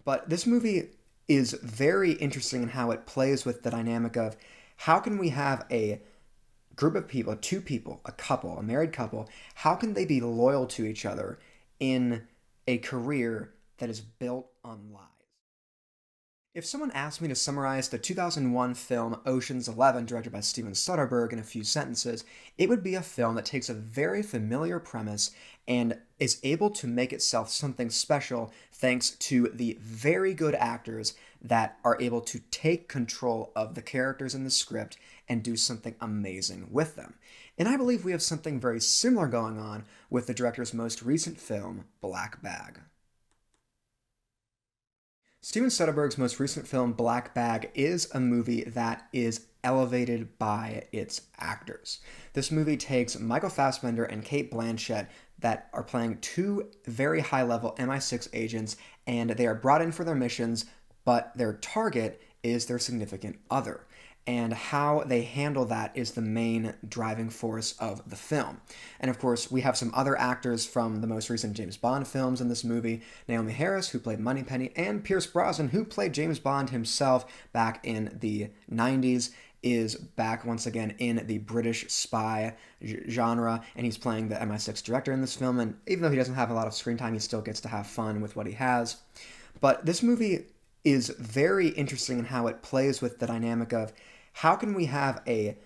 But this movie is very interesting in how it plays with the dynamic of how can we have a group of people, two people, a couple, a married couple, how can they be loyal to each other in a career that is built on lies? If someone asked me to summarize the 2001 film Ocean's 11, directed by Steven Soderbergh, in a few sentences, it would be a film that takes a very familiar premise and is able to make itself something special thanks to the very good actors that are able to take control of the characters in the script and do something amazing with them. And I believe we have something very similar going on with the director's most recent film, Black Bag. Steven Soderbergh's most recent film, Black Bag, is a movie that is elevated by its actors. This movie takes Michael Fassbender and Cate Blanchett that are playing two very high-level MI6 agents, and they are brought in for their missions, but their target is their significant other. And how they handle that is the main driving force of the film. And of course, we have some other actors from the most recent James Bond films in this movie. Naomie Harris, who played Moneypenny, and Pierce Brosnan, who played James Bond himself back in the 90s, is back once again in the British spy genre, and he's playing the MI6 director in this film. And even though he doesn't have a lot of screen time, he still gets to have fun with what he has. But this movie is very interesting in how it plays with the dynamic of how can we have a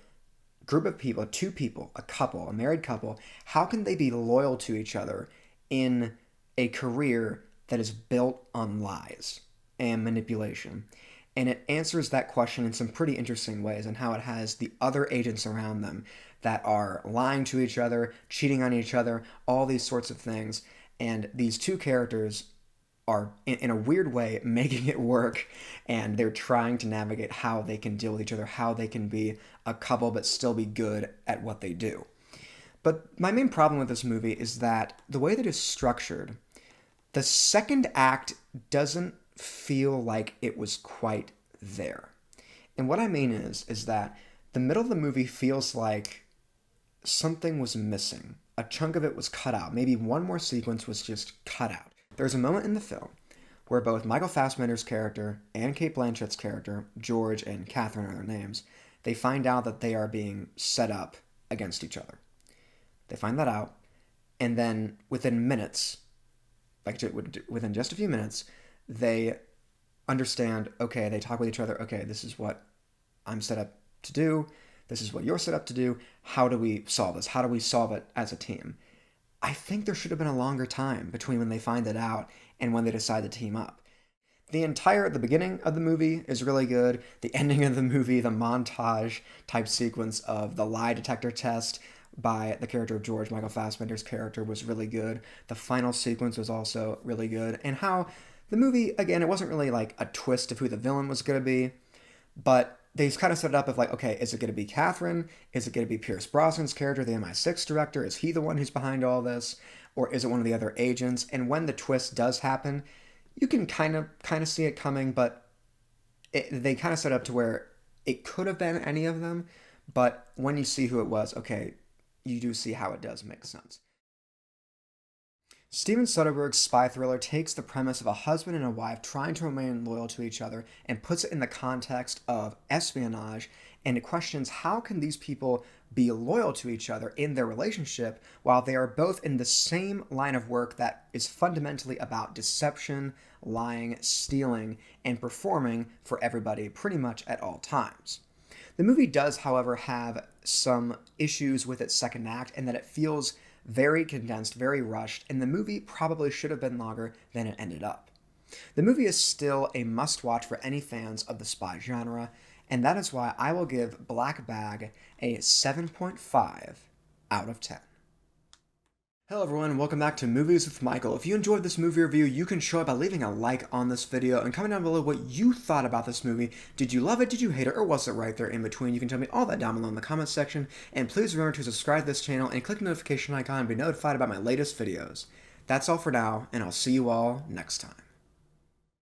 group of people, two people, a couple, a married couple, how can they be loyal to each other in a career that is built on lies and manipulation? And it answers that question in some pretty interesting ways, and how it has the other agents around them that are lying to each other, cheating on each other, all these sorts of things. And these two characters are, in a weird way, making it work, and they're trying to navigate how they can deal with each other, how they can be a couple but still be good at what they do. But my main problem with this movie is that the way that it's structured, the second act doesn't feel like it was quite there. And what I mean is that the middle of the movie feels like something was missing. A chunk of it was cut out. Maybe one more sequence was just cut out. There's a moment in the film where both Michael Fassbender's character and Cate Blanchett's character, George and Catherine are their names, they find out that they are being set up against each other. They find that out, and then within minutes, within just a few minutes, they understand, okay, they talk with each other, okay, this is what I'm set up to do, this is what you're set up to do, how do we solve this? How do we solve it as a team? I think there should have been a longer time between when they find it out and when they decide to team up. The beginning of the movie is really good. The ending of the movie, the montage type sequence of the lie detector test by the character of George, Michael Fassbender's character, was really good. The final sequence was also really good. And how the movie, again, it wasn't really like a twist of who the villain was going to be, but they kind of set it up of like, okay, is it going to be Catherine? Is it going to be Pierce Brosnan's character, the MI6 director? Is he the one who's behind all this? Or is it one of the other agents? And when the twist does happen, you can kind of see it coming, but they kind of set up to where it could have been any of them. But when you see who it was, okay, you do see how it does make sense. Steven Soderbergh's spy thriller takes the premise of a husband and a wife trying to remain loyal to each other and puts it in the context of espionage, and it questions how can these people be loyal to each other in their relationship while they are both in the same line of work that is fundamentally about deception, lying, stealing, and performing for everybody pretty much at all times. The movie does, however, have some issues with its second act, in that it feels very condensed, very rushed, and the movie probably should have been longer than it ended up. The movie is still a must-watch for any fans of the spy genre, and that is why I will give Black Bag a 7.5 out of 10. Hello everyone, and welcome back to Movies with Michael. If you enjoyed this movie review, you can show it by leaving a like on this video and comment down below what you thought about this movie. Did you love it, did you hate it, or was it right there in between? You can tell me all that down below in the comments section, and please remember to subscribe to this channel and click the notification icon to be notified about my latest videos. That's all for now, and I'll see you all next time.